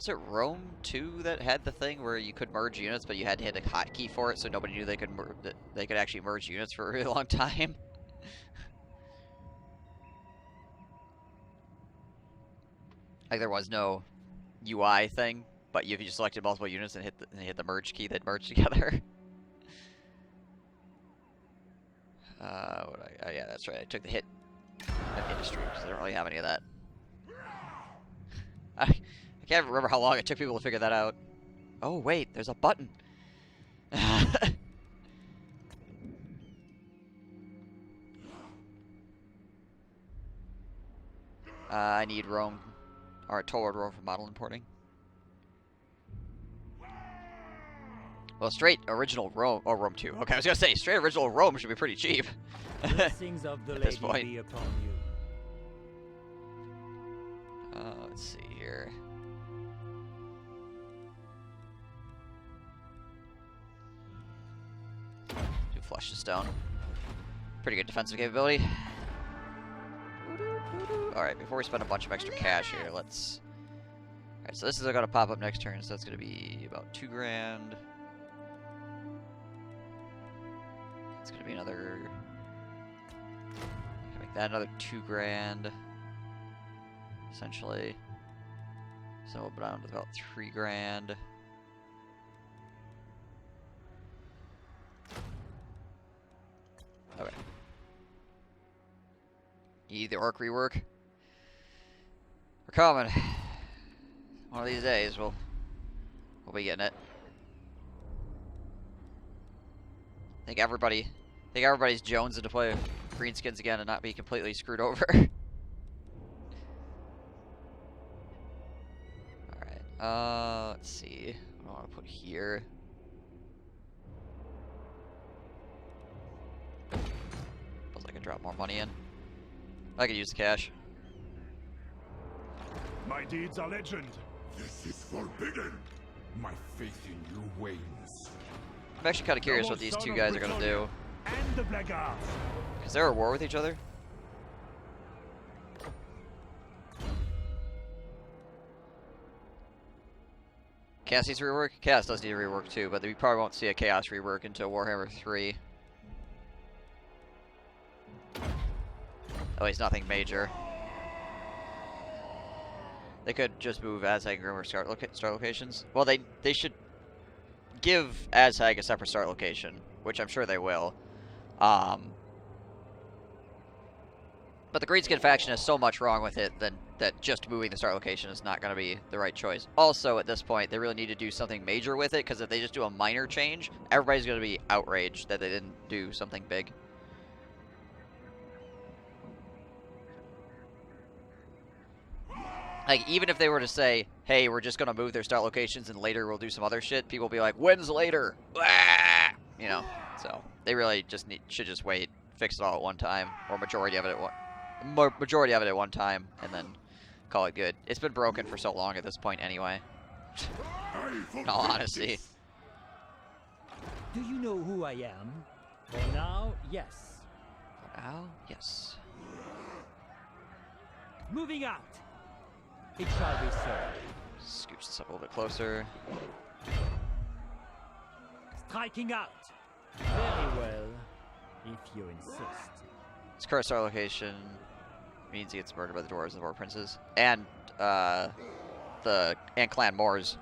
Was it Rome 2 that had the thing where you could merge units, but you had to hit a hotkey for it, so nobody knew they could actually merge units for a really long time? Like there was no UI thing, but if you just selected multiple units and hit the merge key, they'd merge together. Oh yeah, that's right. I took the hit at industry because I don't really have any of that. I can't remember how long it took people to figure that out. Oh wait, there's a button. I need Rome, or total Rome for model importing. Well, straight original Rome, oh Rome 2. Okay, I was gonna say straight original Rome should be pretty cheap. Blessings of the at this lady point. be upon you. Let's see here. Do flush the stone. Pretty good defensive capability. Alright, before we spend a bunch of extra cash here, let's... Alright, so this is going to pop up next turn, so that's going to be about 2 grand. It's going to be another... Make that another 2 grand. Essentially. So we'll down to about 3 grand. Okay. Need the orc rework. We're coming. One of these days we'll be getting it. I think everybody's jonesing to play greenskins again and not be completely screwed over. Alright, let's see. What do I want to put here? Suppose I could drop more money in. I could use the cash. My deeds are legend. This is forbidden. My faith in you wanes. I'm actually kind of curious what these two guys are going to do. And the blackguards. Is there a war with each other? Chaos needs rework? Chaos does need a rework too, but we probably won't see a Chaos rework until Warhammer 3. At least nothing major. They could just move Azhag and Grimmer start locations. Well, they should give Azhag a separate start location, which I'm sure they will. But the Greenskin faction has so much wrong with it that just moving the start location is not going to be the right choice. Also, at this point, they really need to do something major with it, because if they just do a minor change, everybody's going to be outraged that they didn't do something big. Like, even if they were to say, hey, we're just going to move their start locations and later we'll do some other shit, people will be like, when's later? You know, so they really just should just wait, fix it all at one time, or majority of it at one time, and then call it good. It's been broken for so long at this point anyway. In all honesty. Do you know who I am? For now, yes. For now, yes. Moving out. It shall be so. Scooch this up a little bit closer. Striking out. Very well, if you insist. His current star location means he gets murdered by the dwarves and the war princes, and Clan Moors.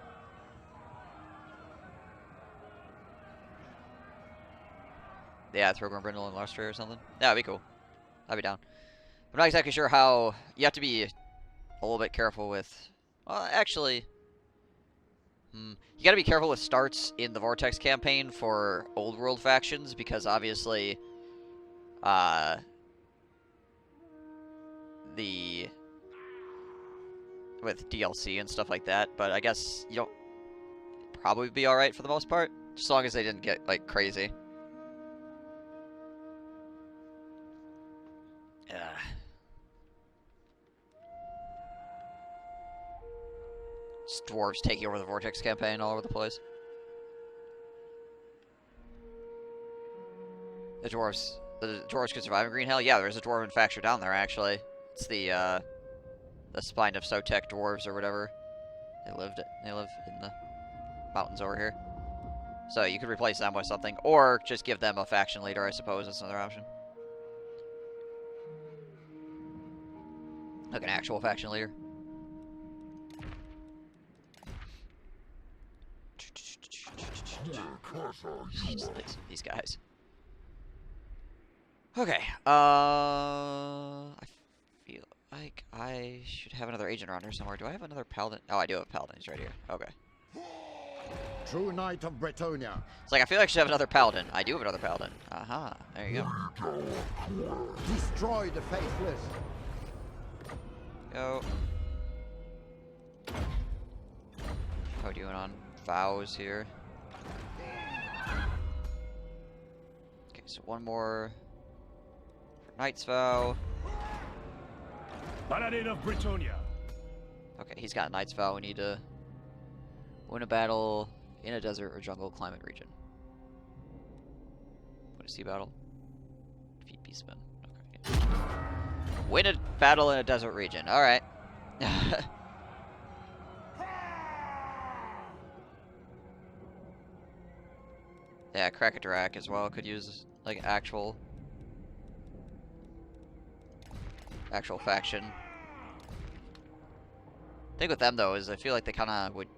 Yeah, Thorgrim Brindle and Larstray or something. Yeah, that'd be cool. I'd be down. I'm not exactly sure how. You have to be a little bit careful with. Well, actually, you got to be careful with starts in the Vortex campaign for old world factions, because obviously, with DLC and stuff like that. But I guess you don't probably be all right for the most part, just as long as they didn't get like crazy. Just dwarves taking over the Vortex campaign all over the place. The dwarves could survive in Green Hell? Yeah, there's a dwarven faction down there, actually. It's the Spine of Sotek dwarves or whatever. They live in the mountains over here. So you could replace them with something, or just give them a faction leader, I suppose. That's another option. Like an actual faction leader. Just like these guys. Okay. I feel like I should have another agent around here somewhere. Do I have another paladin? Oh, I do have a paladin. He's right here. Okay. True Knight of Bretonia. It's like I feel like I should have another paladin. I do have another paladin. Aha. There you go. Destroy the faithless. Go. How are we doing on vows here? Okay, so one more for Knight's Vow. Paladin of Bretonia. Okay, he's got a Knight's Vow. We need to win a battle in a desert or jungle climate region. Win a sea battle. Defeat beastmen. Okay. Win a battle in a desert region. Alright. Yeah, Krakatorak as well could use like actual faction. Thing with them though is I feel like they kind of would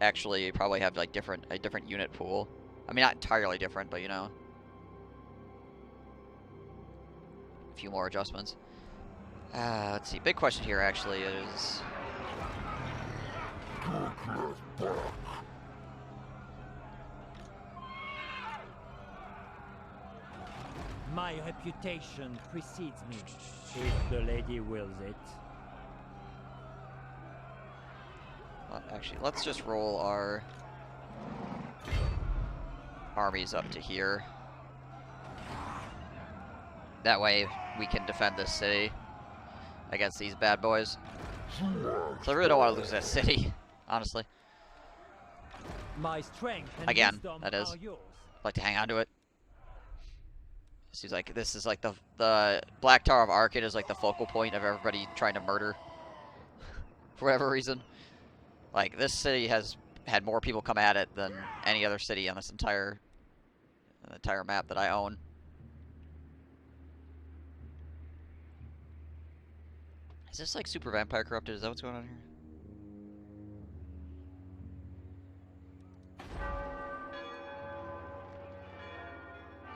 actually probably have like a different unit pool. I mean, not entirely different, but you know, a few more adjustments. Let's see. Big question here actually is. My reputation precedes me, if the lady wills it. Well, actually, let's just roll our armies up to here. That way we can defend this city against these bad boys. So I really don't want to lose that city, honestly. My strength and Again, wisdom that is. are yours. I'd like to hang on to it. Seems like this is like the Black Tower of Arcade is like the focal point of everybody trying to murder for whatever reason. Like this city has had more people come at it than any other city on this entire map that I own. Is this like Super Vampire Corrupted? Is that what's going on here?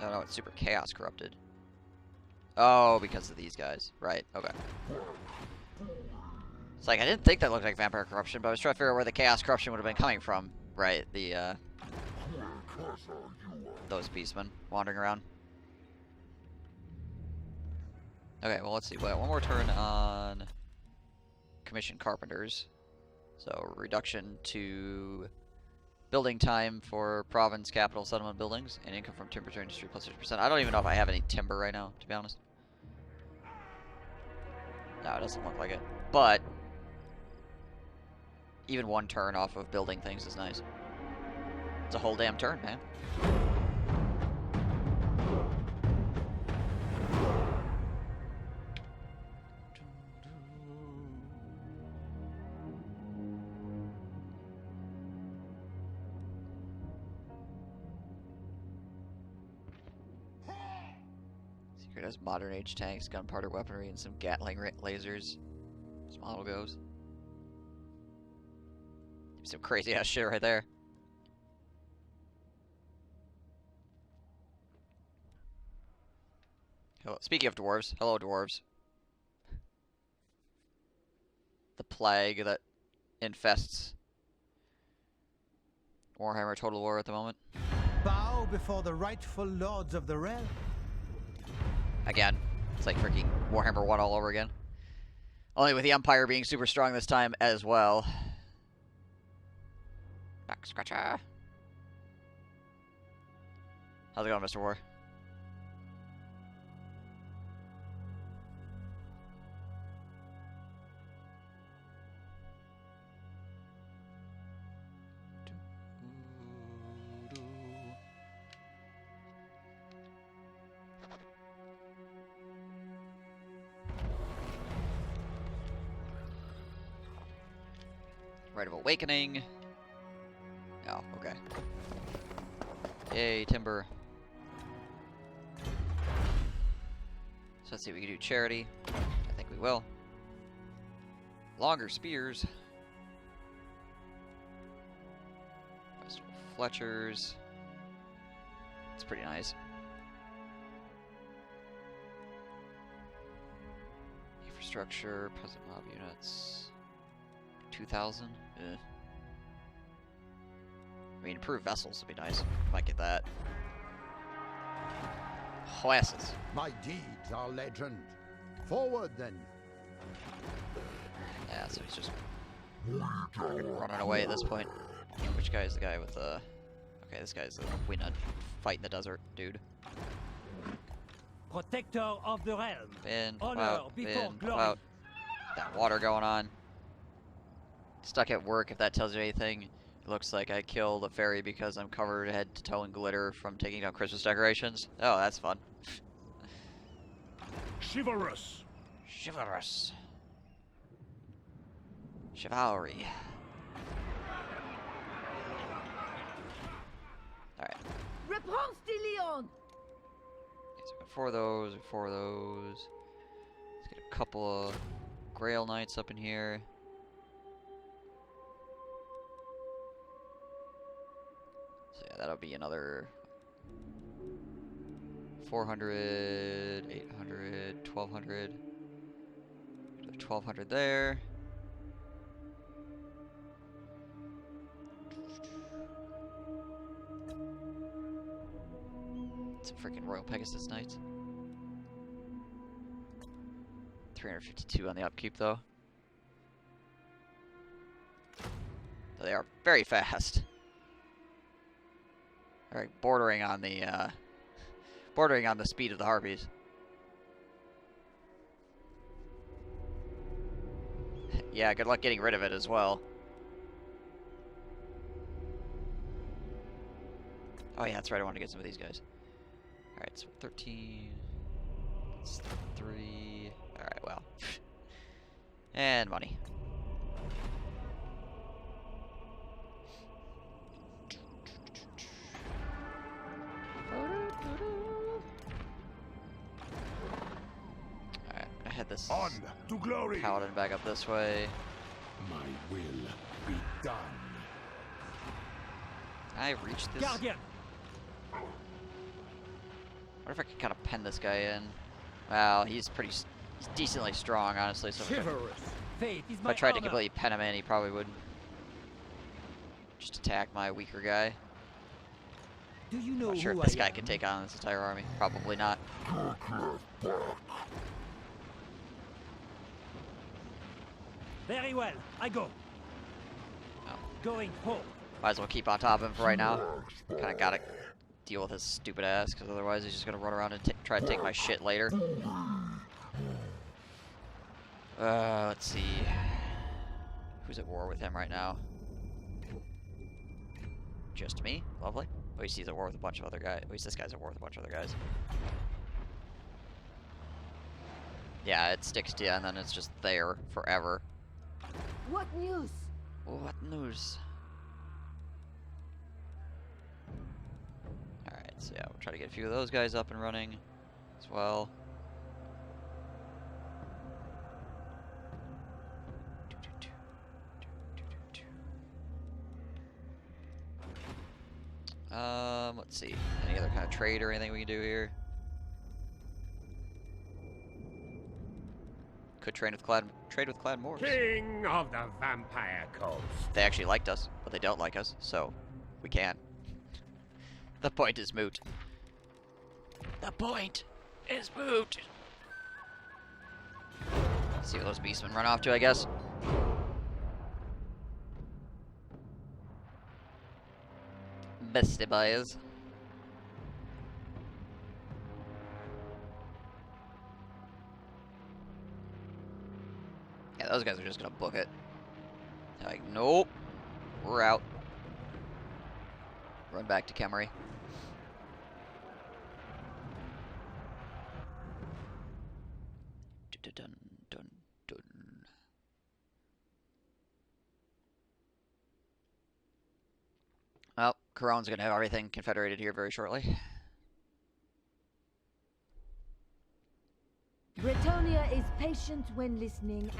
No, no, it's Super Chaos Corrupted. Oh, because of these guys. Right, okay. It's like, I didn't think that looked like Vampire Corruption, but I was trying to figure out where the Chaos Corruption would have been coming from. Right, those beastmen wandering around. Okay, well, let's see. Well, one more turn on Commission Carpenters. So, reduction to building time for province, capital, settlement buildings, and income from timber industry plus 50%. I don't even know if I have any timber right now, to be honest. No, it doesn't look like it. But even one turn off of building things is nice. It's a whole damn turn, man. Secret has modern age tanks, gunpowder weaponry, and some Gatling lasers. This model goes. Some crazy ass shit right there. Hello. Speaking of dwarves, hello dwarves. The plague that infests Warhammer Total War at the moment. Bow before the rightful lords of the realm. Again, it's like freaking Warhammer 1 all over again. Only with the Empire being super strong this time as well. Back scratcher. How's it going, Mr. War? Rite of Awakening. Oh, okay. Yay, timber. So let's see, we can do charity. I think we will. Longer spears. Festival Fletchers. It's pretty nice. Infrastructure, present mob units. 2,000? Eh. I mean, improved vessels would be nice. Might get that. Horses. My deeds are legend. Forward, then. Yeah, so he's just running away at this point. Which guy is the guy with the... Okay, this guy's the winner fight in the desert, dude. Protector of the realm. In, Honor out, before in, glory. out. That water going on. Stuck at work, if that tells you anything. It looks like I killed a fairy because I'm covered head to toe in glitter from taking down Christmas decorations. Oh, that's fun. Chivalrous. Chivalrous. Chivalry. Alright. Repanse de Lyon. Okay, so before those. Let's get a couple of Grail Knights up in here. So yeah, that'll be another 400, 800, 1200. 1200 there. Some freaking Royal Pegasus Knights. 352 on the upkeep though. They are very fast. Alright, bordering on the speed of the Harpies. Yeah, good luck getting rid of it as well. Oh yeah, that's right, I wanted to get some of these guys. Alright, so 13... That's 3... Alright, well. And money. Alright, I had this On to glory. paladin back up this way. My will be done. Can I reach this? Guardian. I wonder if I could kind of pen this guy in. Well, he's decently strong, honestly. So Chivalrous. Fate is if my I tried to honor. completely pen him in, he probably would just attack my weaker guy. Do you know Not sure who if this I guy am? can take on this entire army. Probably not. Very well, I go. Oh. Going home. Might as well keep on top of him for right now. Kind of gotta deal with his stupid ass, because otherwise he's just gonna run around and try to take my shit later. Let's see. Who's at war with him right now? Just me? Lovely. At least he's at war with a bunch of other guys. At least this guy's at war with a bunch of other guys. Yeah, it sticks to you, and then it's just there forever. What news? What news? Alright, so yeah, we'll try to get a few of those guys up and running as well. Let's see. Any other kind of trade or anything we can do here? Could trade with Clad Moors. King of the Vampire Coast. They actually liked us, but they don't like us, so we can. The point is moot. The point is moot. See what those beastmen run off to, I guess. Bestie boys. Yeah, those guys are just gonna book it. They're like, nope, we're out. Run back to Kemery. Dun, dun, dun. Corone's gonna have everything confederated here very shortly. Bretonia is patient when listening.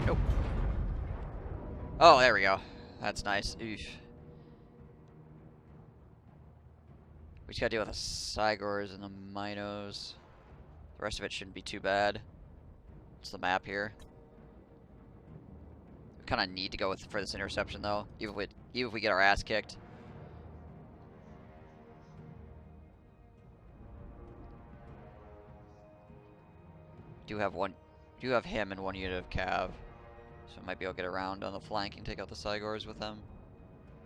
Nope. Oh, there we go. That's nice. Oof. We just gotta deal with the Cygors and the Minos. The rest of it shouldn't be too bad. It's the map here. We kind of need to go for this interception though, even if we get our ass kicked. Do have him and one unit of cav, so I might be able to get around on the flank and take out the Cygors with them.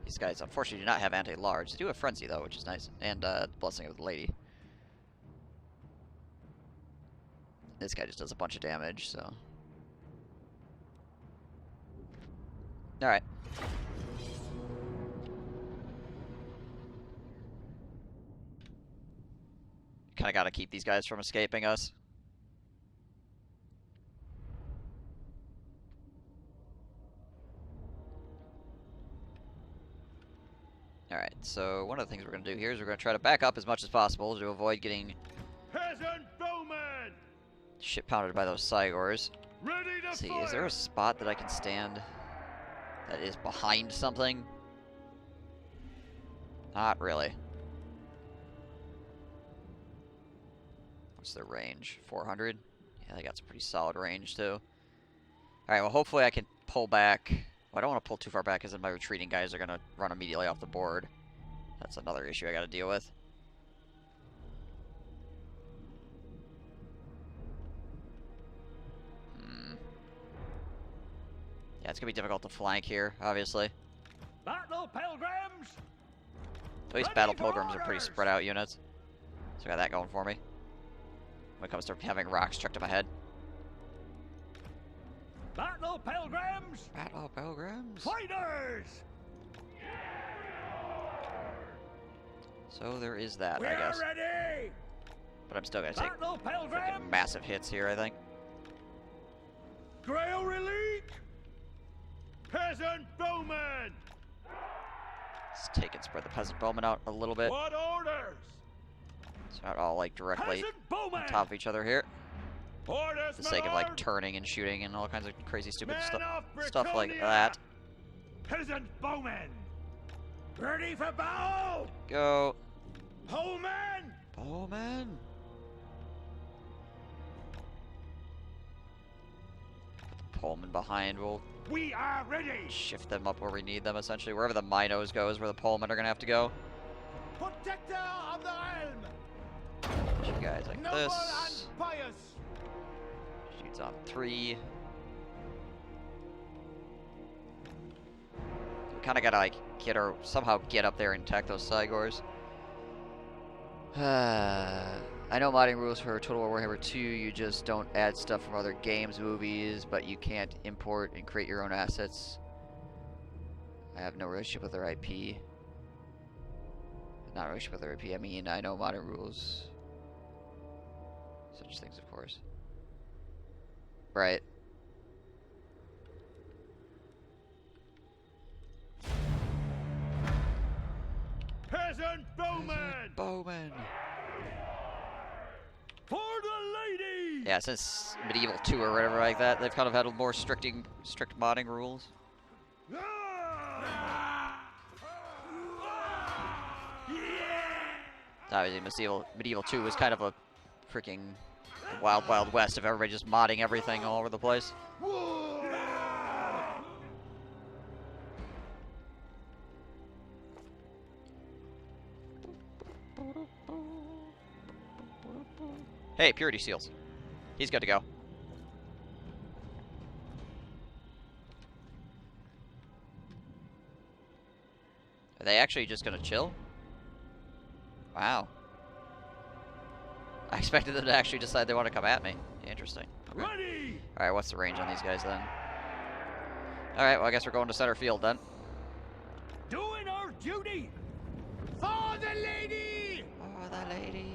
These guys unfortunately do not have anti-large. They do have frenzy though, which is nice, and blessing of the lady. This guy just does a bunch of damage, so. Alright. Kinda gotta keep these guys from escaping us. Alright, so one of the things we're gonna do here is we're gonna try to back up as much as possible to avoid getting Peasant bowman! shit pounded by those Cygors. Ready to Let's see, fire! is there a spot that I can stand that is behind something? Not really. What's their range? 400? Yeah, they got some pretty solid range too. Alright, well hopefully I can pull back. Well, I don't want to pull too far back because then my retreating guys are going to run immediately off the board. That's another issue I got to deal with. Yeah, it's going to be difficult to flank here, obviously. Battle pilgrims! At least battle pilgrims are pretty spread out units. So I got that going for me. When it comes to having rocks chucked at my head. Battle pilgrims! Battle pilgrims! Fighters! So there is that, I guess. Ready! But I'm still going to take Battle freaking pilgrims! massive hits here, I think. Grail relique! Peasant bowman! Let's take and spread the peasant bowmen out a little bit. What orders? It's not all like directly Peasant bowman! on top of each other here. Orders, For the sake of my like lord! turning and shooting and all kinds of crazy stupid Men of stuff like Bretonia! that. Peasant bowman! Ready for battle! Go. Bowman! Bowman. Put the Pullman behind. We'll We are ready! shift them up where we need them essentially. Wherever the Minos go is where the Pullman are going to have to go. Protector of the realm! You guys like Noble this. and pious! Shoots on 3. We kind of gotta like somehow get up there and attack those Cygors. I know modding rules for Total War Warhammer 2, you just don't add stuff from other games, movies, but you can't import and create your own assets. I have no relationship with their IP. Not relationship with their IP, I mean, I know modern rules. Such things, of course. Right. Peasant bowman! Bowman! For the lady! Yeah, since Medieval 2 or whatever like that, they've kind of had more strict modding rules. Obviously, Medieval 2 was kind of a freaking wild, wild west of everybody just modding everything all over the place. Hey, Purity Seals. He's good to go. Are they actually just gonna chill? Wow. I expected them to actually decide they want to come at me. Interesting. Okay. Ready! Alright, what's the range on these guys then? Alright, well I guess we're going to center field then. Doing our duty! For the lady! Oh, the lady.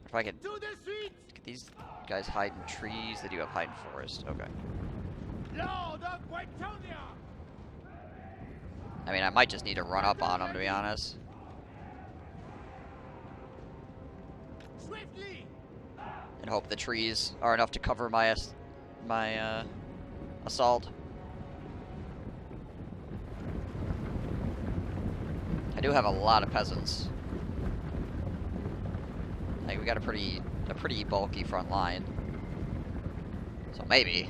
If I could To the streets! get these guys hide in trees, they do have hide in forest. Okay. Lord of Bretonia! I mean, I might just need to run up on them, to be honest. Swiftly! And hope the trees are enough to cover my assault. I do have a lot of peasants. Like, we got a pretty bulky front line. So maybe.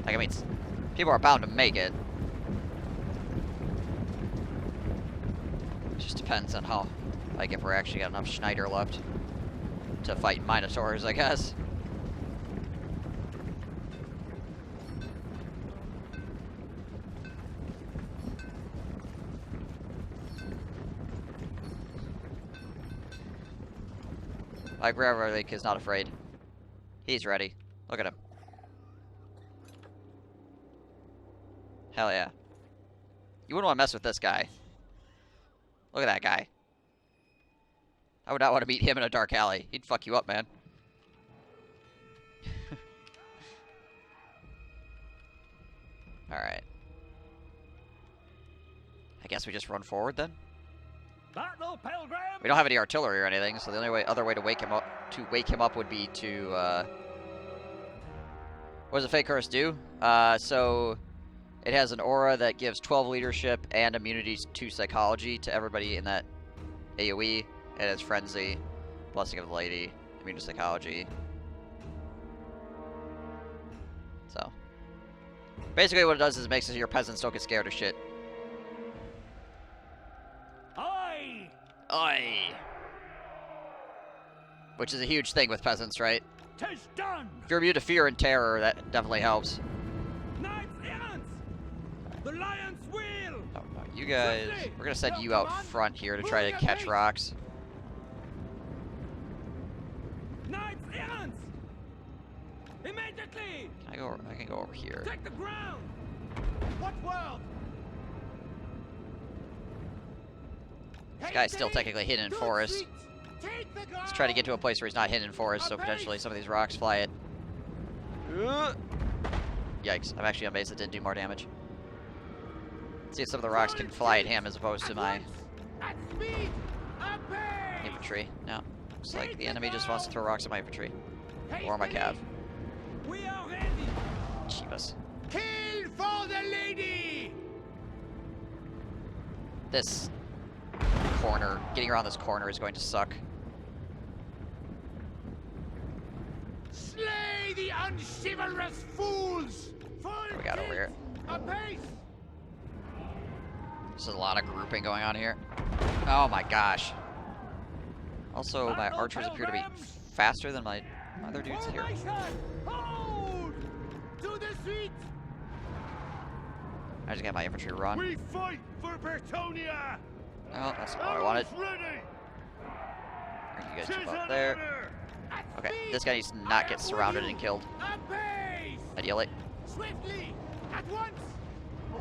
Like, I mean, people are bound to make it. It just depends on how, like, if we're actually got enough Schneider left to fight Minotaurs, I guess. Like, Reverlick is not afraid. He's ready. Look at him. Hell yeah. You wouldn't want to mess with this guy. Look at that guy. I would not want to meet him in a dark alley. He'd fuck you up, man. Alright. I guess we just run forward then? Battle Pilgrim! We don't have any artillery or anything, so the only other way to wake him up would be to what does the Fake Curse do? So it has an aura that gives 12 leadership and immunities to psychology to everybody in that AoE. It has Frenzy, Blessing of the Lady, immune to psychology. So basically what it does is it makes it so your peasants don't get scared of shit. Aye! Oi! Which is a huge thing with peasants, right? 'Tis done! If you're immune to fear and terror, that definitely helps. Knights errant! The Lion's Wheel! Oh, no, you guys, we're gonna send you out front here to try to catch rocks. Knights errant! Immediately! I can go over here. Take the ground! What world? This guy's still technically hidden in forest. Let's try to get to a place where he's not hidden in forest, so potentially some of these rocks fly it. Yikes, I'm actually on base that didn't do more damage. Let's see if some of the rocks can fly at him as opposed to my infantry. No, looks like the enemy just wants to throw rocks at my infantry. Or my cav. We are ready! Jeebus. Kill for the lady! This corner, getting around this corner is going to suck. Slay the unchivalrous fools! What do we got over here? Apace! There's a lot of grouping going on here. Oh my gosh. Also, my archers appear to be faster than my other dudes here. Hold! To the street! I just got my infantry run. We fight for Bretonia! Oh, that's not what I wanted. Ready! Bring you guys jump up there. Okay, this guy needs to not get surrounded and killed. Apace! Ideally. Swiftly! At once!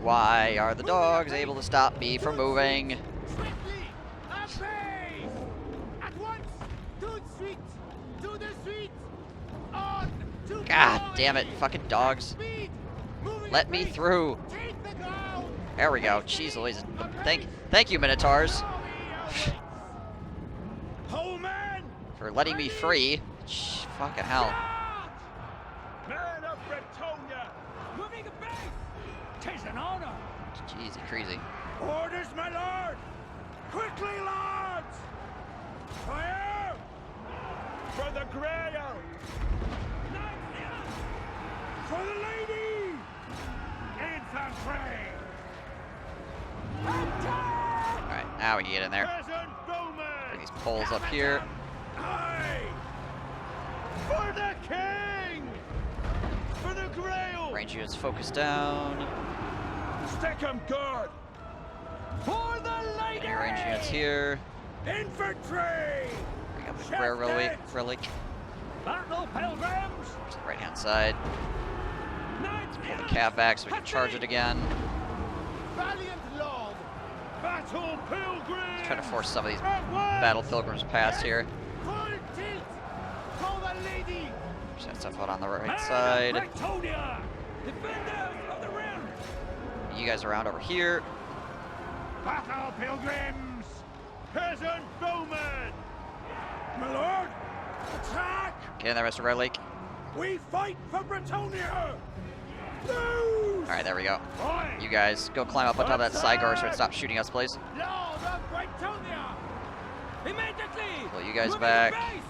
Why are the dogs able to stop me from moving? Swiftly! Apace! At once! To the street! To the street! On! To God glory! damn it, fucking dogs. Speed! Moving Let me apace! through. Take the ground! There we go. Jeez Louise. Thank you, Minotaurs, Ho man! for letting me free. Fucking hell. Man of Bretonia! Moving a base! 'Tis an honor! Jeezy crazy. Orders, my lord! Quickly, lads! Fire! For the Grail! Knights errant! For the lady! Infantry! Alright, now we can get in there. Peasant bowmen! Bring these poles up here. Aye! For the king! For the Grail! Range units focus down. Stick 'em good! For the lady! Any range units here. Infantry! Bring up the rare relic. Battle Pilgrims! To the right hand side. Knights Pull the cav back so we can charge it again. Valiant lord! Battle pilgrims! Trying to force some of these At once! battle pilgrims past here. Full tilt! For the lady! Just that stuff out on the right Man side. of Bretonia! Defenders of the realm! You you guys around over here. Battle, pilgrims! Peasant bowmen! My lord! Attack! Get in there, Mr. Red Lake. We fight for Bretonia! Lose! Alright, there we go. Oi! You guys go climb up on top of that Sigar so it stops shooting us, please. Lord of Bretonia! Immediately! Pull you guys Moving back. base!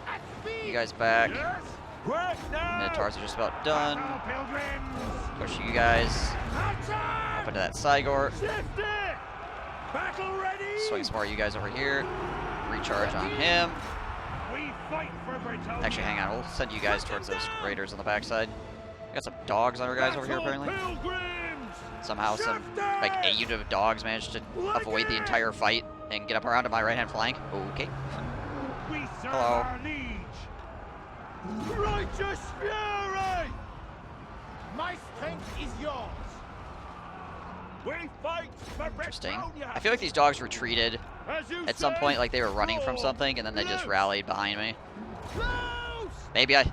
At speed! You guys back. Yes? Quick now! Minotaurs are just about done. Battle, pilgrims! Push you guys Attack! up into that Sigor. Shift it! Battle ready! Swing some more of you guys over here. Recharge on him. We fight for Bretonia! Actually, hang on. We'll send you guys towards those raiders on the backside. We got some dogs on our guys over here, apparently. Pilgrims! Somehow some, like, a unit of dogs managed to avoid the entire fight and get up around to my right-hand flank. Okay. We serve Hello. our liege! Righteous fury! My strength is yours! We fight for Interesting. Bretonia! I feel like these dogs retreated As you at some say, point, like they were running from go! something, and then they just Loose! rallied behind me. Loose! Maybe I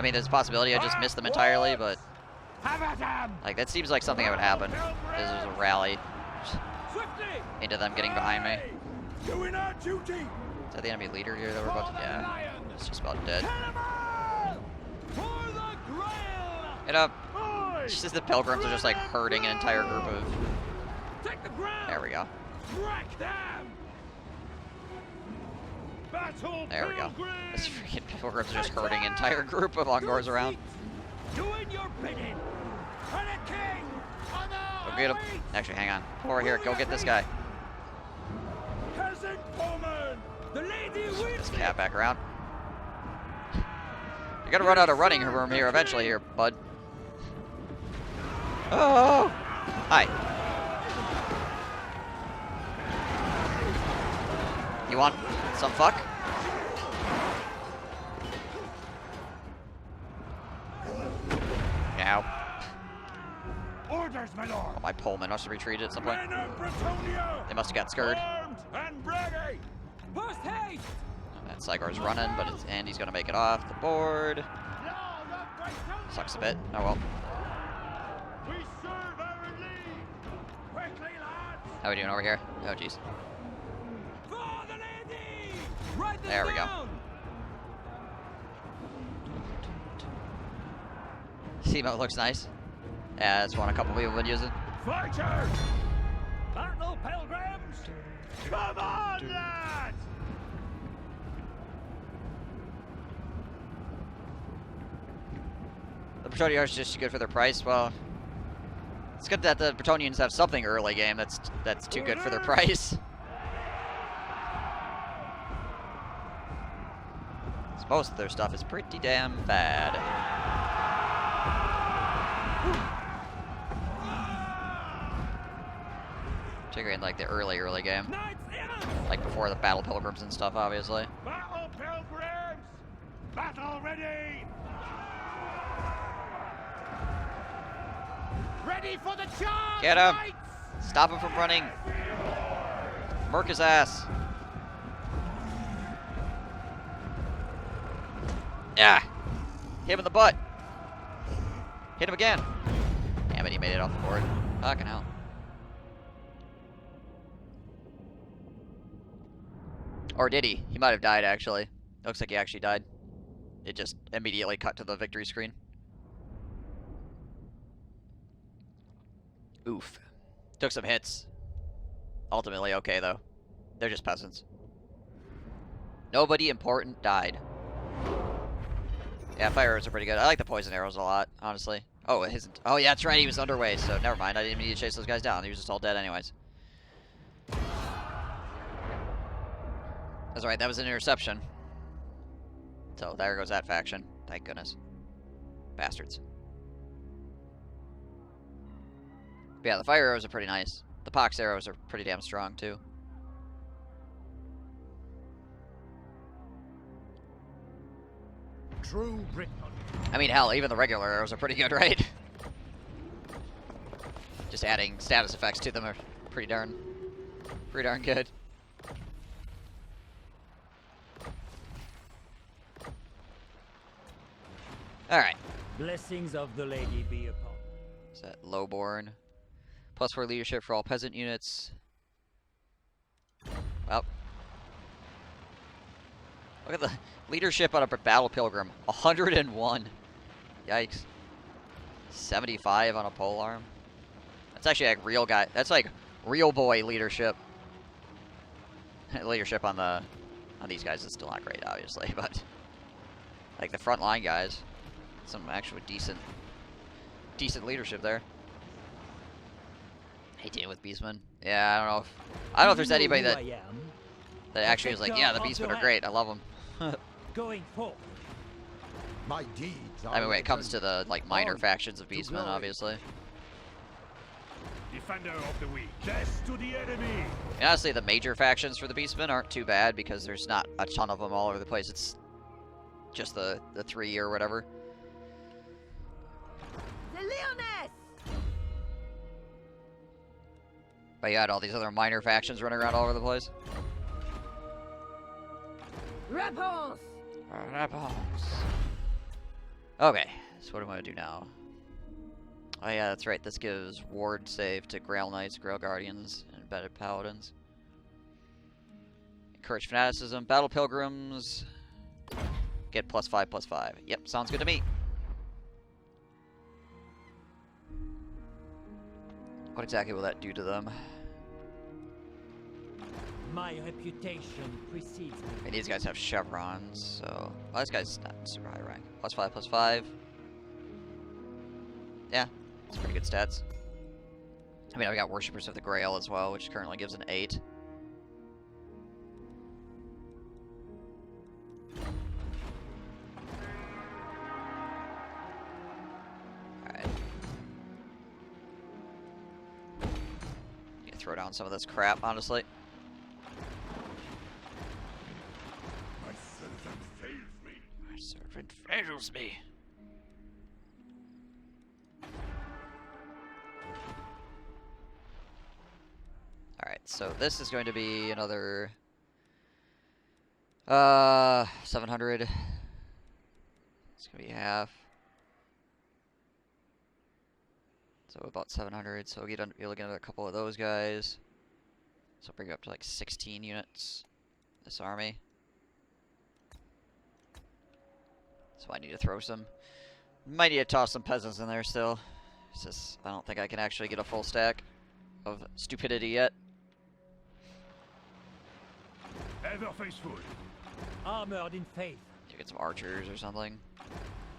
mean, there's a possibility I just missed them entirely, but, Have at 'em! like, that seems like something that would happen. There's a rally Swiftly! into them getting behind me. Aye! Doing our duty! Is that the enemy leader here that we're about to... Yeah, Lion! it's just about dead. Cannibal! For the Grail! Get up! Aye! It's just the pilgrims are just, like, herding an entire group of... Take the ground! There we go. Wreck them! Battle There we go. pilgrims! This freaking pilgrims are just herding an entire group of Ongors around. Doing your bidding! For the king! Honor Go get him. awaits! Actually, hang on. Over here, go get this guy. Peasant woman! The lady Swing this with cat back around. You're gonna run out of running room here eventually, here, bud. Oh! Hi. You want some fuck? Ow. Orders, my lord! Oh, my Pullman must have retreated at some point. Men of Bretonia! They must have got scared. Armed and ready! Post haste! That Sigur's running, but and he's gonna make it off the board. Lord of Bretonia! Sucks a bit. Oh well. We serve our lead! Quickly, lads! How are we doing over here? Oh jeez. For the lady! Write them There we go. down! Emote looks nice. Yeah, that's one a couple people have been using. Fighters! Battle pilgrims! Come on, lads! The Bretonians are just good for their price. Well, it's good that the Bretonians have something early game that's too good for their price. Most of their stuff is pretty damn bad. Particularly in like the early game. Knights in! Like before the Battle Pilgrims and stuff, obviously. Battle pilgrims! Battle ready! Ready for the charge! Get him! knights! Stop him from running! Murk his ass! Yeah! Hit him in the butt! Hit him again! Damn it, he made it off the board. Fucking hell. Or did he? He might have died, actually. Looks like he actually died. It just immediately cut to the victory screen. Oof. Took some hits. Ultimately okay, though. They're just peasants. Nobody important died. Yeah, fire arrows are pretty good. I like the poison arrows a lot, honestly. Oh, oh yeah, that's right, he was underway, so never mind. I didn't need to chase those guys down. He was just all dead anyways. That's right, that was an interception. So there goes that faction. Thank goodness. Bastards. But yeah, the fire arrows are pretty nice. The pox arrows are pretty damn strong too. True Brit. I mean, hell, even the regular arrows are pretty good, right? Just adding status effects to them are pretty darn good. All right. Blessings of the lady be upon. Is that lowborn? +4 leadership for all peasant units. Well, look at the leadership on a battle pilgrim. 101. Yikes. 75 on a polearm. That's actually like real guy. That's like real boy leadership. Leadership on these guys is still not great, obviously, but like the front line guys, some actual decent leadership there. Hey, dealing with beastmen. Yeah, I don't know if there's anybody that actually is like, yeah, the beastmen are great. I love them. Going forth. My deeds are I mean, when it comes to legend. the like minor On factions of to beastmen, glory. obviously. Defender of the weak. Death to the enemy. And honestly, the major factions for the beastmen aren't too bad because there's not a ton of them all over the place. It's just the 3 or whatever. The Lyonesse! But you had all these other minor factions running around all over the place. Repanse! Okay, so what do I want to do now? Oh yeah, that's right. This gives ward save to Grail Knights, Grail Guardians, and Embedded Paladins. Encourage fanaticism. Battle Pilgrims get +5/+5. Yep, sounds good to me. What exactly will that do to them? My reputation precedes me. I mean, these guys have chevrons, so... Well, this guy's not super high rank. +5/+5. Yeah, it's pretty good stats. I mean, I've got Worshippers of the Grail as well, which currently gives an 8. Alright. Yeah, throw down some of this crap, honestly. My servant fails me. My servant fails me. Alright, so this is going to be another 700. It's gonna be half. So about 700, so you'll get another couple of those guys. So bring it up to like 16 units. This army. So I need to throw some. Might need to toss some peasants in there still. It's just, I don't think I can actually get a full stack of stupidity yet. Ever faithful. Armored in faith. You get some archers or something.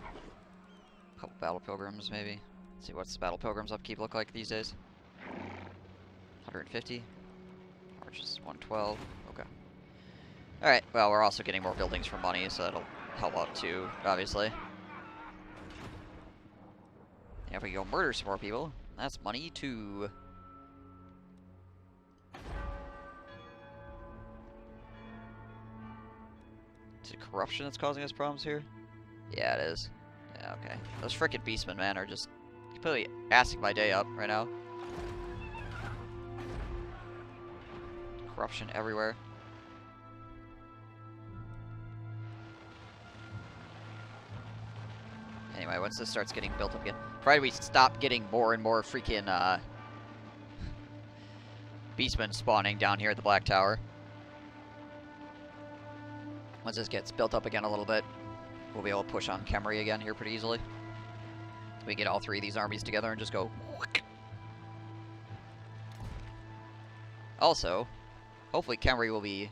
A couple battle pilgrims maybe. Let's see what's the battle pilgrims upkeep look like these days. 150. Archers 112. Okay. Alright, well we're also getting more buildings for money, so that'll help out too, obviously. And if we go murder some more people, that's money too. Is it corruption that's causing us problems here? Yeah, it is. Yeah, okay. Those frickin' beastmen, man, are just completely assing my day up right now. Corruption everywhere. Anyway, once this starts getting built up again, provided we stop getting more and more freaking beastmen spawning down here at the Black Tower. Once this gets built up again a little bit, we'll be able to push on Khemri again here pretty easily. We get all 3 of these armies together and just go. Also, hopefully Khemri will be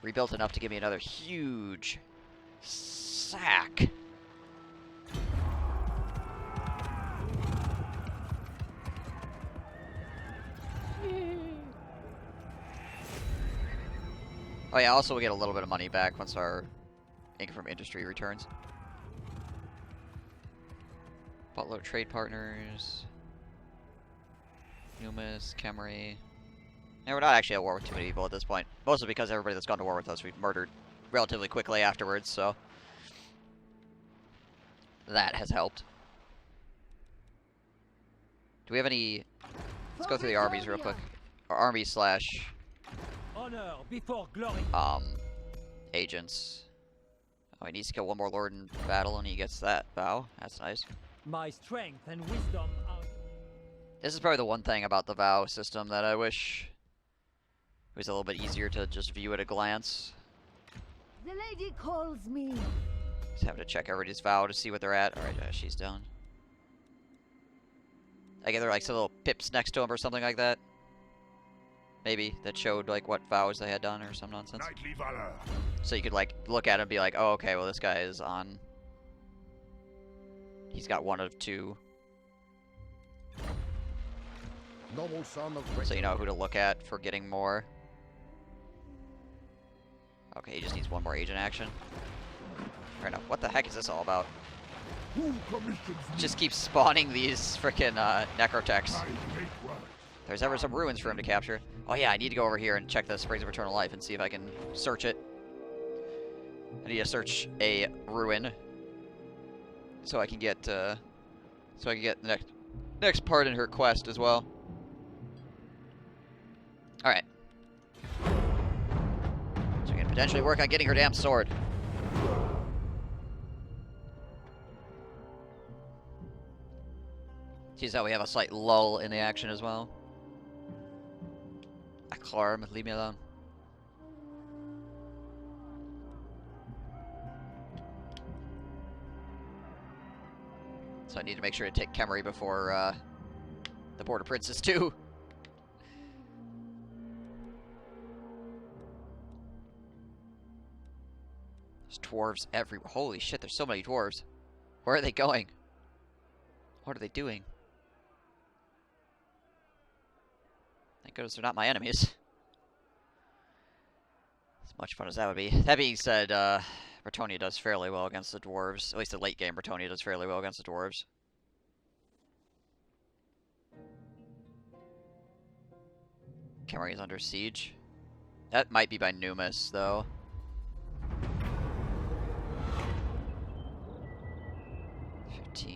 rebuilt enough to give me another huge sack. Oh yeah, also we get a little bit of money back once our income from industry returns. Butler trade partners. Numis, Khemri. And we're not actually at war with too many people at this point. Mostly because everybody that's gone to war with us we've murdered relatively quickly afterwards, so that has helped. Do we have any... Let's go through the armies real quick. Our army slash... Honor before glory. agents. Oh, he needs to kill one more lord in battle and he gets that bow. That's nice. My strength and wisdom are... This is probably the one thing about the vow system that I wish it was a little bit easier to just view at a glance. The lady calls me. Just having to check everybody's vow to see what they're at. Alright, she's done. I guess there are like some little pips next to him or something like that. Maybe that showed like what vows they had done or some nonsense. Knightly valor. So you could like look at it and be like, oh, okay, well this guy is on. He's got one of two. Noble son of So you know who to look at for getting more. Okay, he just needs one more agent action. Right now, what the heck is this all about? Who commissions me? Just keeps spawning these frickin' necrotechs. I make right. There's ever some ruins for him to capture. Oh yeah, I need to go over here and check the Springs of Eternal Life and see if I can search it. I need to search a ruin so I can get the next part in her quest as well. All right. So we can potentially work on getting her damn sword. Seems how we have a slight lull in the action as well. Clarm, leave me alone. So I need to make sure to take Kemery before the Border Princes too. There's dwarves everywhere. Holy shit, there's so many dwarves. Where are they going? What are they doing? Thank goodness they're not my enemies. As much fun as that would be. That being said, Bretonnia does fairly well against the dwarves. At least the late game Bretonnia does fairly well against the dwarves. Kemery is under siege. That might be by Numis, though.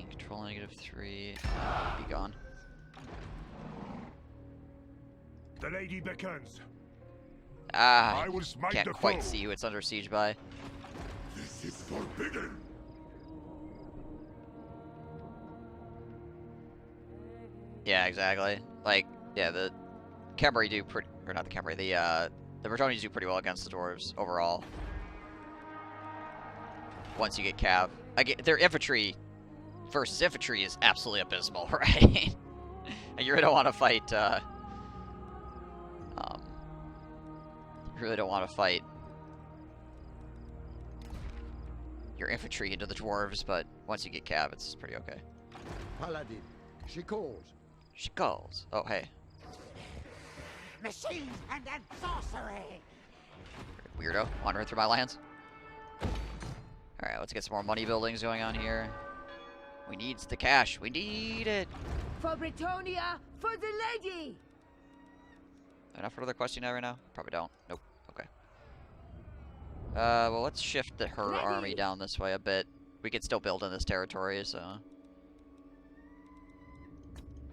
Control -3. Be gone. The lady beckons. Ah, I will smite can't the quite foe. see who it's under siege by. This is forbidden. Yeah, exactly. Like, yeah, the Kemery do pretty, or not the Kemery, the Bretonians do pretty well against the dwarves overall. Once you get Cav, their infantry versus infantry is absolutely abysmal, right? And you really don't want to fight. You really don't want to fight your infantry into the dwarves, but once you get Cav, it's pretty okay. Paladin. She calls. She calls. Oh, hey. Machines and sorcery. Weirdo. Wandering through my lands. Alright, let's get some more money buildings going on here. We need the cash. We need it. For Bretonnia, for the lady. Enough for other questing right now? Probably don't. Nope. Okay. Well, let's shift her army down this way a bit. We can still build in this territory, so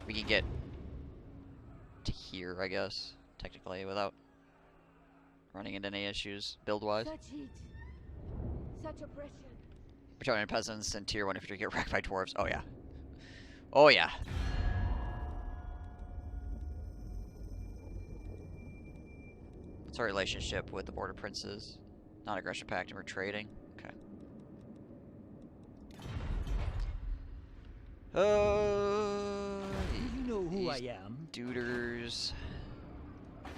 we can get to here, I guess, technically, without running into any issues build-wise. Such heat. Such oppression. Bretonian peasants and tier 1 infantry get wrecked by dwarves. Oh yeah. Oh yeah. What's our relationship with the Border Princes? Non-aggression pact and we're trading. Okay. Do you know who I am? Duders. I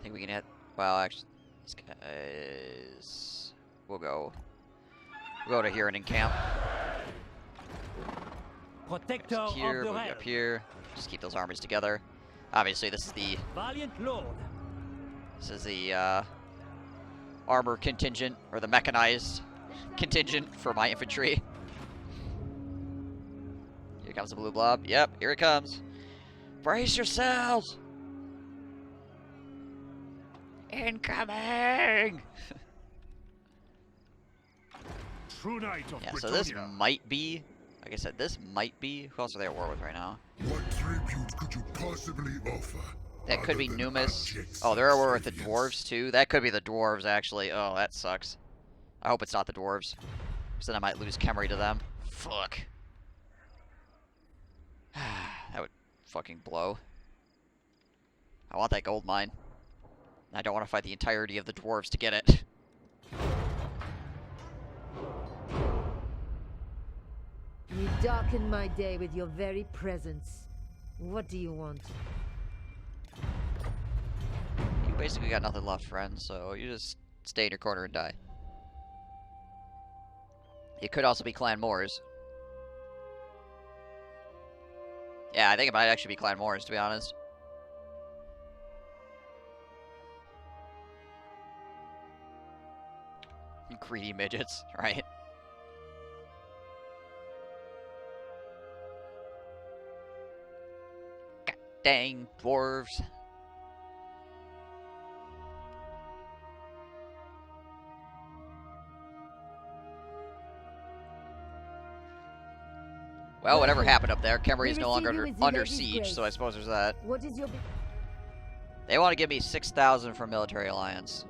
think we can hit. Well, actually, these guys. We'll go to here and encamp. Protector of Here, the move realm. up here. Just keep those armies together. Obviously, this is the Valiant Lord. Armor contingent or the mechanized contingent for my infantry. Here comes the blue blob. Yep, here it comes. Brace yourselves. Incoming. True knight of Yeah, so this Bretonnia. might be, like I said, this might be. Who else are they at war with right now? What tribute could you possibly offer? That could be other than Numis. abject Oh, they're at war with the subservience? dwarves too. That could be the dwarves actually. Oh, that sucks. I hope it's not the dwarves. So then I might lose Kemery to them. Fuck. That would fucking blow. I want that gold mine. I don't want to fight the entirety of the dwarves to get it. You darken my day with your very presence. What do you want? You basically got nothing left, friend, so you just stay in your corner and die. It could also be Clan Moors. Yeah, I think it might actually be Clan Moors, to be honest. Greedy midgets, right? God dang dwarves. Well, whatever happened up there, Kemri is no longer under siege, so I suppose there's that. What is your... They want to give me 6,000 for military alliance.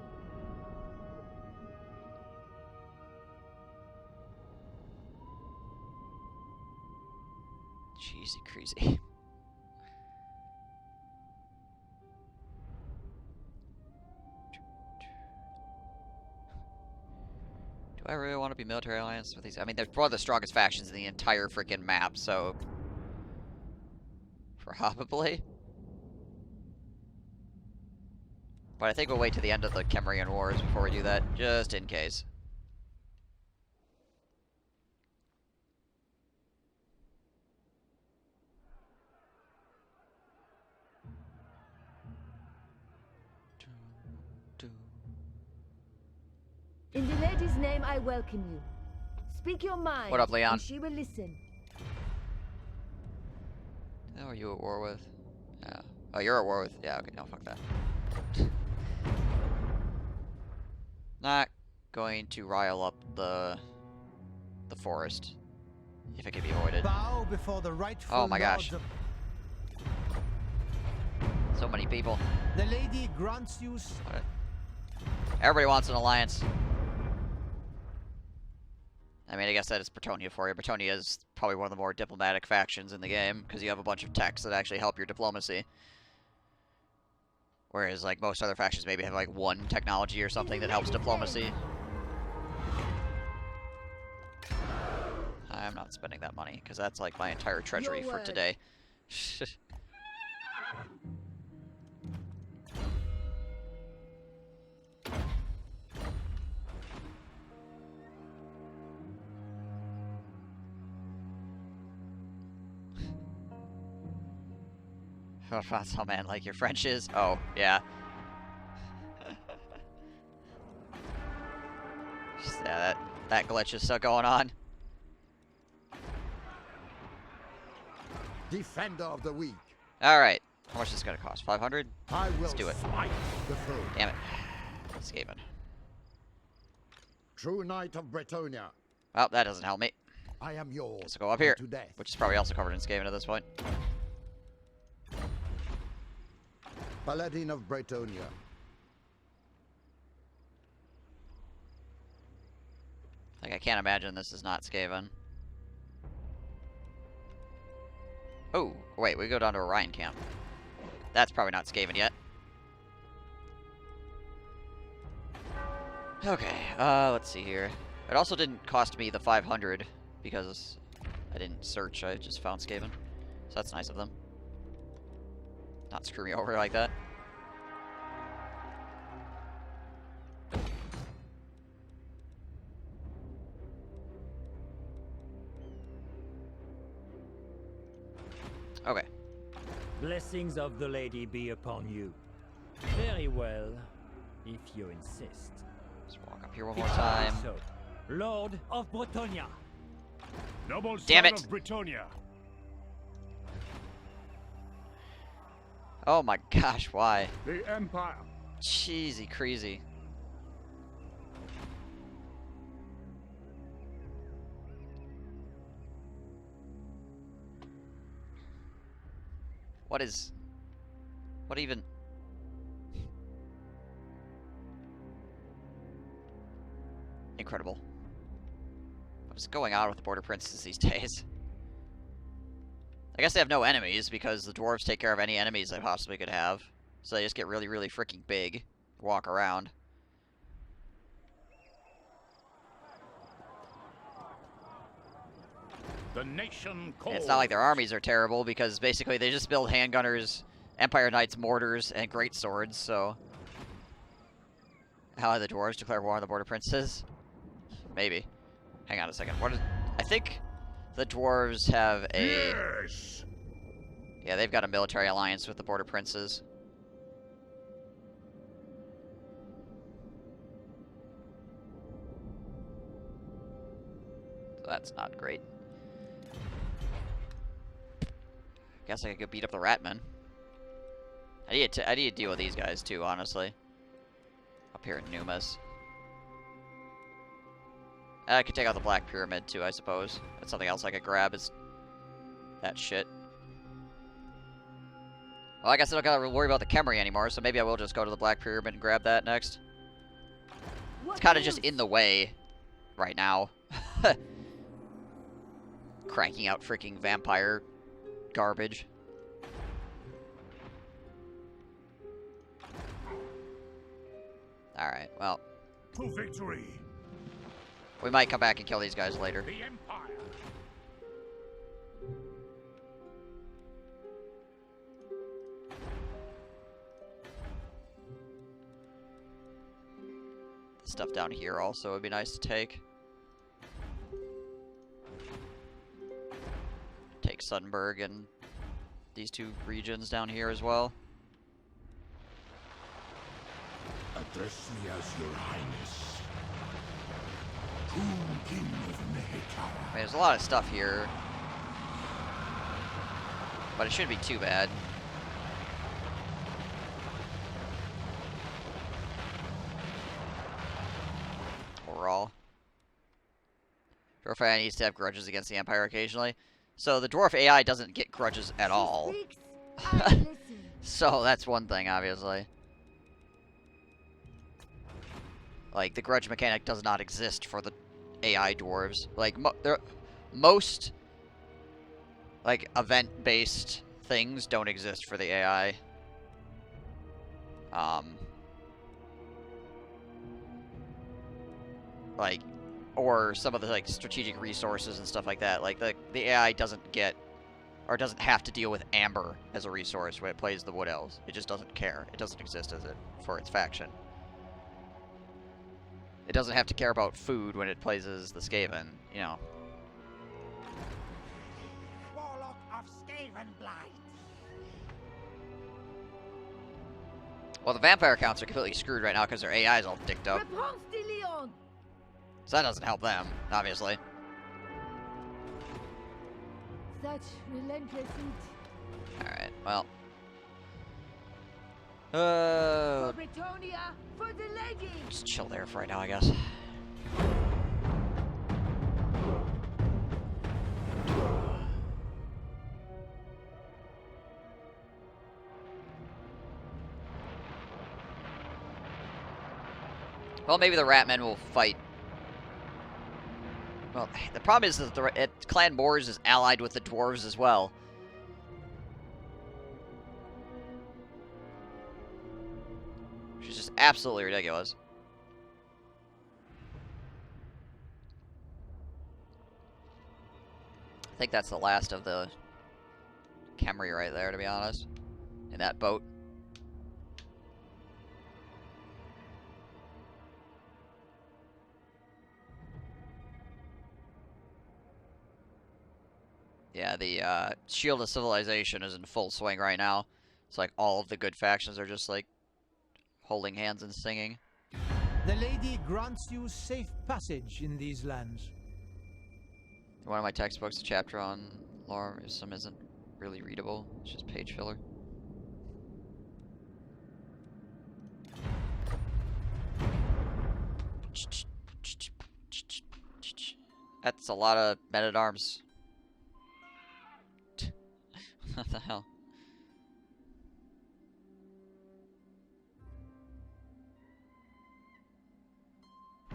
Cheesy crazy. Do I really want to be military alliance with these? I mean, they're one of the strongest factions in the entire freaking map, so probably. But I think we'll wait to the end of the Kemrian Wars before we do that, just in case. In the lady's name, I welcome you. Speak your mind. What up, Leon? And she will listen. Who are you at war with? Yeah. Oh, you're at war with... Yeah, okay, no, fuck that. Not going to rile up the forest, if it can be avoided. Bow before the rightful Oh my gosh. lords So many people. of... The lady grants you... What? Everybody wants an alliance. I mean, I guess that is Bretonia for you. Bretonia is probably one of the more diplomatic factions in the game, because you have a bunch of techs that actually help your diplomacy. Whereas, like, most other factions maybe have, like, one technology or something that helps diplomacy. I'm not spending that money, because that's, like, my entire treasury for today. Oh man, like your French is? Oh, yeah. Yeah, that glitch is still going on. Defender of the weak. Alright. How much is this gonna cost? 500? I will Let's do it. smite the foe. Damn it. Skaven. True knight of Bretonia. Well, that doesn't help me. I am yours. Let's go up here. To death. Which is probably also covered in Skaven at this point. Paladin of Bretonia. Like, I can't imagine this is not Skaven. Oh, wait, we go down to Orion camp. That's probably not Skaven yet. Okay, let's see here. It also didn't cost me the 500 because I didn't search, I just found Skaven. So that's nice of them. Not screw me over like that. Okay. Blessings of the lady be upon you. Very well, if you insist. Let's walk up here one more time. So, Lord of Bretonia. Noble Damn son it. of Bretonia. Oh my gosh, why? The Empire. Cheesy crazy. What even? Incredible. What's going on with the border princes these days? I guess they have no enemies because the dwarves take care of any enemies they possibly could have. So they just get really, really freaking big. Walk around. The nation And it's not like their armies are terrible because basically they just build handgunners, Empire Knights, mortars, and great swords, so... How are the dwarves declare war on the border princes? Maybe. Hang on a second. What is... I think the dwarves have a... Yes! Yeah, they've got a military alliance with the border princes. So that's not great. Guess I could go beat up the Ratmen. I need to deal with these guys too, honestly. Up here in Numas. I could take out the Black Pyramid too, I suppose. That's something else I could grab is that shit. Well, I guess I don't gotta worry about the Khemri anymore, so maybe I will just go to the Black Pyramid and grab that next. It's kind of just in the way right now. Cranking out freaking vampire garbage. Alright, well. To victory! We might come back and kill these guys later. The Empire. Stuff down here also would be nice to take. Take Suddenburg and these two regions down here as well. Address me as your highness. True king of Mehitara. I mean, there's a lot of stuff here. But it shouldn't be too bad. Overall. Dwarf AI needs to have grudges against the Empire occasionally. So the Dwarf AI doesn't get grudges at all. So that's one thing, obviously. Like, the grudge mechanic does not exist for the AI dwarves. Like, most, like, event-based things don't exist for the AI. Like, or some of the, like, strategic resources and stuff like that. Like, the AI doesn't get, or doesn't have to deal with Amber as a resource when it plays the Wood Elves. It just doesn't care. It doesn't exist as it for its faction. It doesn't have to care about food when it plays as the Skaven, you know. Warlock of Skavenblight. Well, the vampire counts are completely screwed right now because their AI is all dicked up. Repanse de Lyon. So that doesn't help them, obviously. Such relentless heat. Alright, well. For Britonia, for the lady. Just chill there for right now, I guess. Well, maybe the Ratmen will fight. Well, the problem is that Clan Moors is allied with the Dwarves as well. Which is just absolutely ridiculous. I think that's the last of the Khemri right there, to be honest. In that boat. Yeah, the Shield of Civilization is in full swing right now. It's like all of the good factions are just like holding hands and singing. The lady grants you safe passage in these lands. One of my textbooks, a chapter on Lorism isn't really readable. It's just page filler. That's a lot of men-at-arms. What the hell?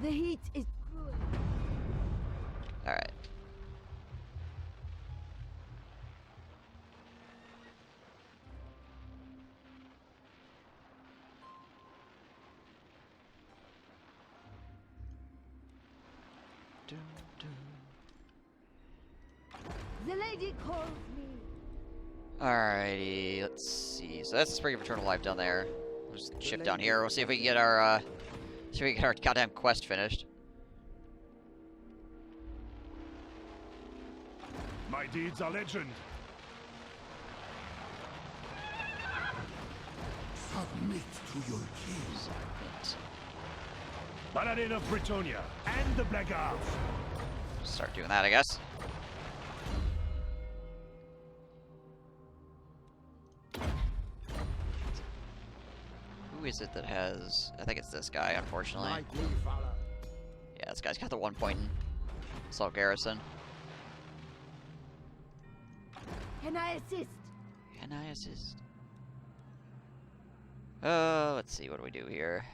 The heat is cruel. Alright. The lady calls me. Alrighty, let's see. So that's the Spring of Eternal Life down there. We'll just shift down here. We'll see if we can get our goddamn quest finished. My deeds are legend. Submit to your king. Submit. Paladin of Britonia and the Blackguards. Start doing that, I guess. Who is it that has... I think it's this guy, unfortunately. Knightly valor. Yeah, this guy's got the 1 point in Assault Garrison. Can I assist? Can I assist? Let's see, what do we do here?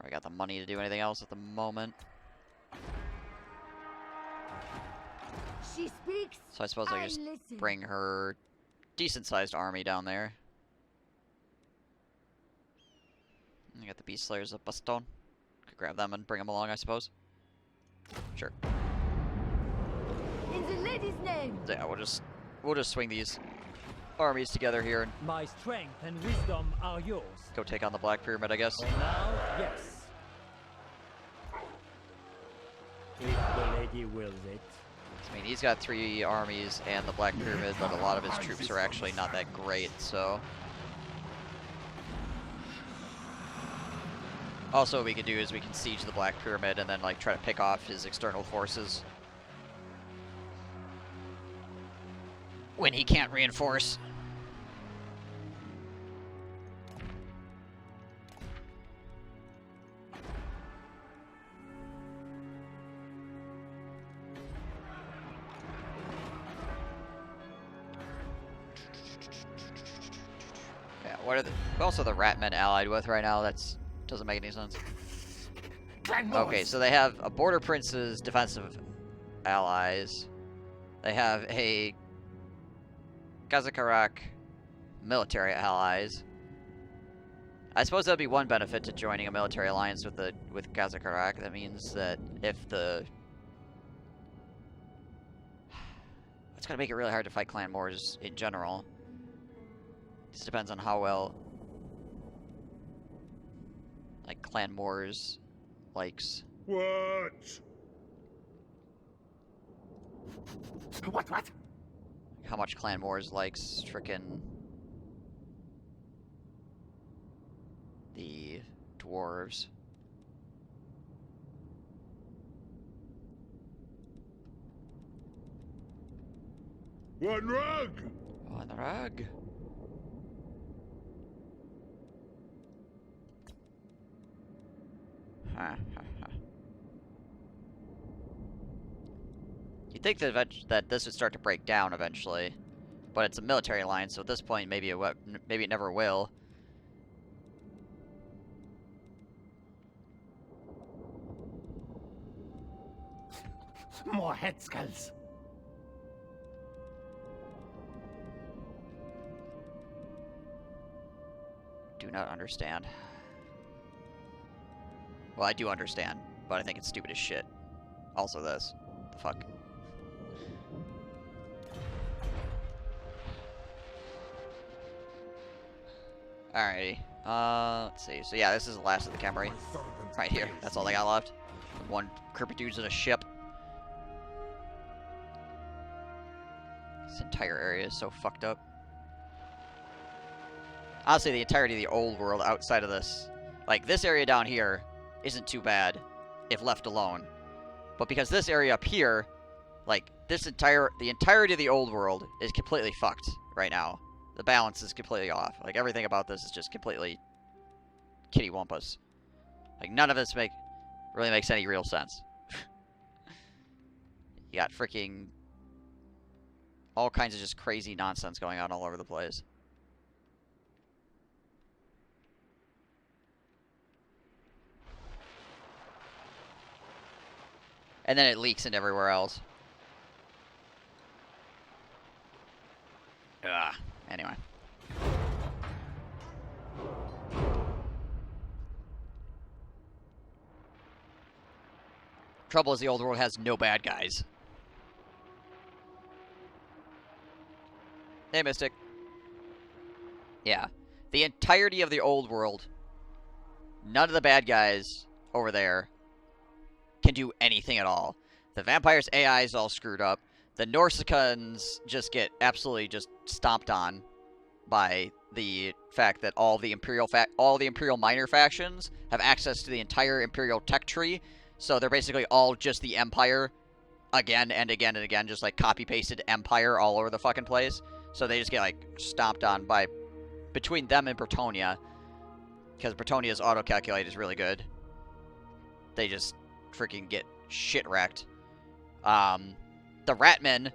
I got the money to do anything else at the moment. She speaks. So I suppose I just listen. bring her decent-sized army down there. I got the Beast Slayers of Baston. Could grab them and bring them along, I suppose. Sure. In the lady's name. Yeah, we'll just swing these armies together here and My strength and wisdom are yours. go take on the Black Pyramid, I guess. Now, yes. If the lady wills it. I mean, he's got 3 armies and the Black Pyramid, but a lot of his troops are actually not that great, so... Also, what we could do is we can siege the Black Pyramid and then, like, try to pick off his external forces when he can't reinforce. Yeah, what are the... Who else are the Ratmen allied with right now? That's... doesn't make any sense. Okay, so they have a Border Prince's defensive allies. They have a Kazakarak military allies. I suppose that'd be one benefit to joining a military alliance with Kazakarak. That means that if the... It's gonna make it really hard to fight clan wars in general. Just depends on how well... like, Clan Wars likes. What? What? How much Clan Wars likes frickin' the dwarves. One rug. On the rug. You'd think that this would start to break down eventually, but it's a military alliance, so at this point maybe it never will. More head skulls. Do not understand. Well, I do understand, but I think it's stupid as shit. Also this. The fuck? Alrighty. Let's see. So yeah, this is the last of the Khemri. Right here. That's all they got left. One creepy dude's in a ship. This entire area is so fucked up. Honestly, the entirety of the old world outside of this, like this area down here, isn't too bad if left alone. But because this area up here, like the entirety of the old world is completely fucked right now. The balance is completely off. Like everything about this is just completely kittywampus. Like none of this really makes any real sense. You got freaking all kinds of just crazy nonsense going on all over the place. And then it leaks into everywhere else. Ugh. Anyway. Trouble is the old world has no bad guys. Hey, Mystic. Yeah. The entirety of the old world, none of the bad guys over there can do anything at all. The vampires' AI is all screwed up. The Norsicans just get absolutely just stomped on by the fact that all the Imperial minor factions have access to the entire Imperial tech tree, so they're basically all just the Empire again and again and again, just like copy-pasted Empire all over the fucking place. So they just get like stomped on by between them and Bretonia, because Bretonia's auto-calculate is really good. They just freaking get shit-wrecked. The Ratmen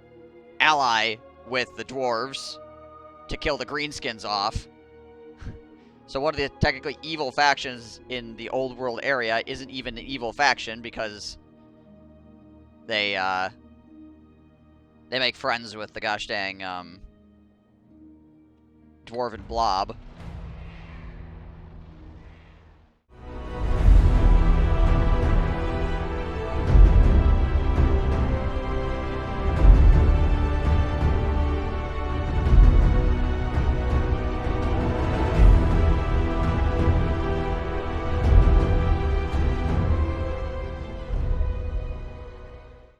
ally with the Dwarves to kill the Greenskins off. So one of the technically evil factions in the old world area isn't even an evil faction because they make friends with the gosh dang Dwarven blob.